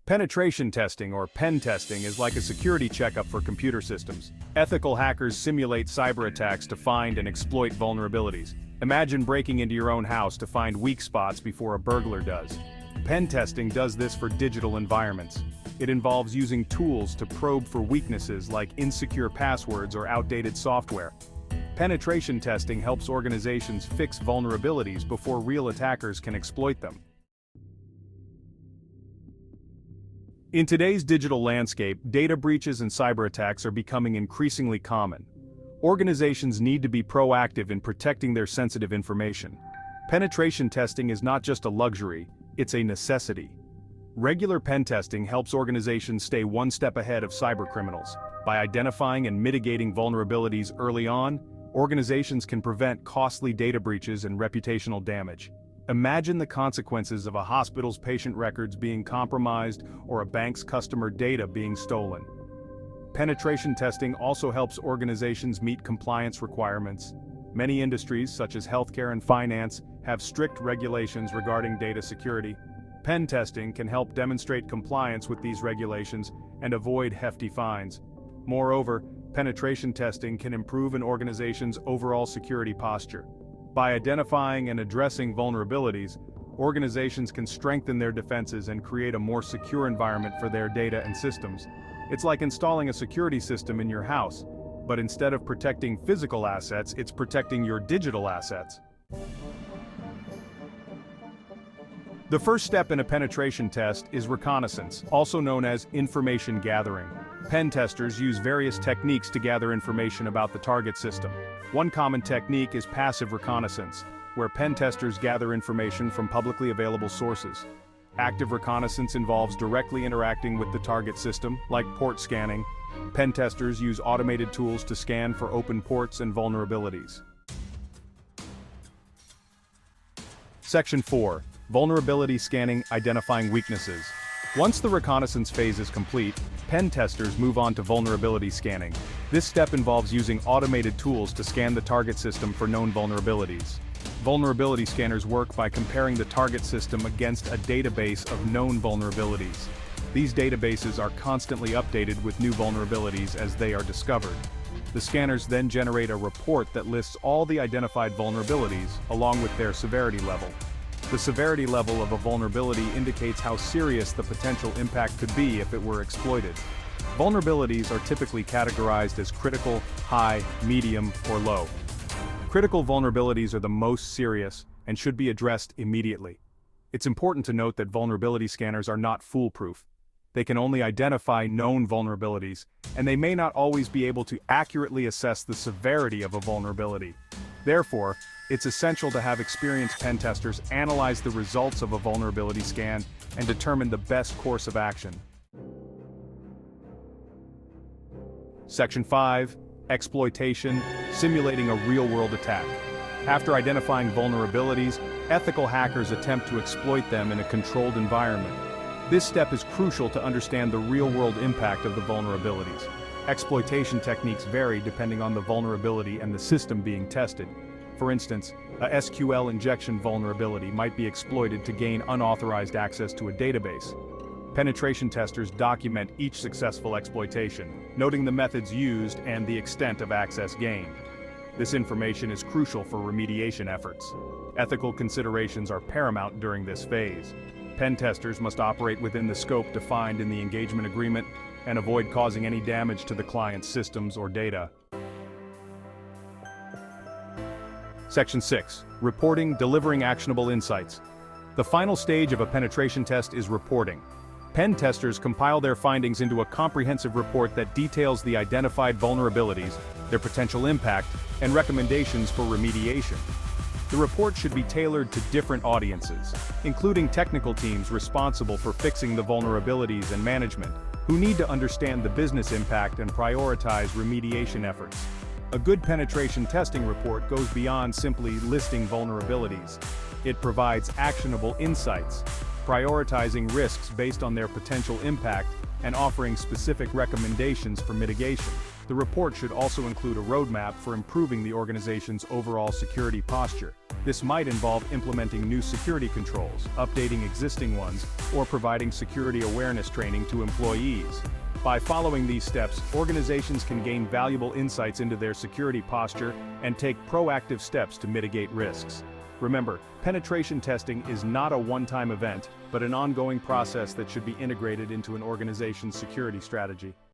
Penetration testing, or pen testing, is like a security checkup for computer systems. Ethical hackers simulate cyber attacks to find and exploit vulnerabilities. Imagine breaking into your own house to find weak spots before a burglar does. Pen testing does this for digital environments. It involves using tools to probe for weaknesses like insecure passwords or outdated software. Penetration testing helps organizations fix vulnerabilities before real attackers can exploit them. In today's digital landscape, data breaches and cyber attacks are becoming increasingly common. Organizations need to be proactive in protecting their sensitive information. Penetration testing is not just a luxury, it's a necessity. Regular pen testing helps organizations stay one step ahead of cybercriminals. By identifying and mitigating vulnerabilities early on, organizations can prevent costly data breaches and reputational damage. Imagine the consequences of a hospital's patient records being compromised or a bank's customer data being stolen. Penetration testing also helps organizations meet compliance requirements. Many industries, such as healthcare and finance, have strict regulations regarding data security. Pen testing can help demonstrate compliance with these regulations and avoid hefty fines. Moreover, penetration testing can improve an organization's overall security posture. By identifying and addressing vulnerabilities, organizations can strengthen their defenses and create a more secure environment for their data and systems. It's like installing a security system in your house, but instead of protecting physical assets, it's protecting your digital assets. The first step in a penetration test is reconnaissance, also known as information gathering. Pen testers use various techniques to gather information about the target system. One common technique is passive reconnaissance, where pen testers gather information from publicly available sources. Active reconnaissance involves directly interacting with the target system, like port scanning. Pen testers use automated tools to scan for open ports and vulnerabilities. Section 4. Vulnerability scanning, identifying weaknesses. Once the reconnaissance phase is complete, pen testers move on to vulnerability scanning. This step involves using automated tools to scan the target system for known vulnerabilities. Vulnerability scanners work by comparing the target system against a database of known vulnerabilities. These databases are constantly updated with new vulnerabilities as they are discovered. The scanners then generate a report that lists all the identified vulnerabilities, along with their severity level. The severity level of a vulnerability indicates how serious the potential impact could be if it were exploited. Vulnerabilities are typically categorized as critical, high, medium, or low. Critical vulnerabilities are the most serious and should be addressed immediately. It's important to note that vulnerability scanners are not foolproof. They can only identify known vulnerabilities, and they may not always be able to accurately assess the severity of a vulnerability. Therefore, it's essential to have experienced pen testers analyze the results of a vulnerability scan and determine the best course of action. Section 5. Exploitation, simulating a real-world attack. After identifying vulnerabilities, ethical hackers attempt to exploit them in a controlled environment. This step is crucial to understand the real-world impact of the vulnerabilities. Exploitation techniques vary depending on the vulnerability and the system being tested. For instance, a SQL injection vulnerability might be exploited to gain unauthorized access to a database. Penetration testers document each successful exploitation, noting the methods used and the extent of access gained. This information is crucial for remediation efforts. Ethical considerations are paramount during this phase. Pen testers must operate within the scope defined in the engagement agreement and avoid causing any damage to the client's systems or data. Section 6. Reporting, delivering actionable insights. The final stage of a penetration test is reporting. Pen testers compile their findings into a comprehensive report that details the identified vulnerabilities, their potential impact, and recommendations for remediation. The report should be tailored to different audiences, including technical teams responsible for fixing the vulnerabilities and management, who need to understand the business impact and prioritize remediation efforts. A good penetration testing report goes beyond simply listing vulnerabilities. It provides actionable insights, prioritizing risks based on their potential impact, and offering specific recommendations for mitigation. The report should also include a roadmap for improving the organization's overall security posture. This might involve implementing new security controls, updating existing ones, or providing security awareness training to employees. By following these steps, organizations can gain valuable insights into their security posture and take proactive steps to mitigate risks. Remember, penetration testing is not a one-time event, but an ongoing process that should be integrated into an organization's security strategy.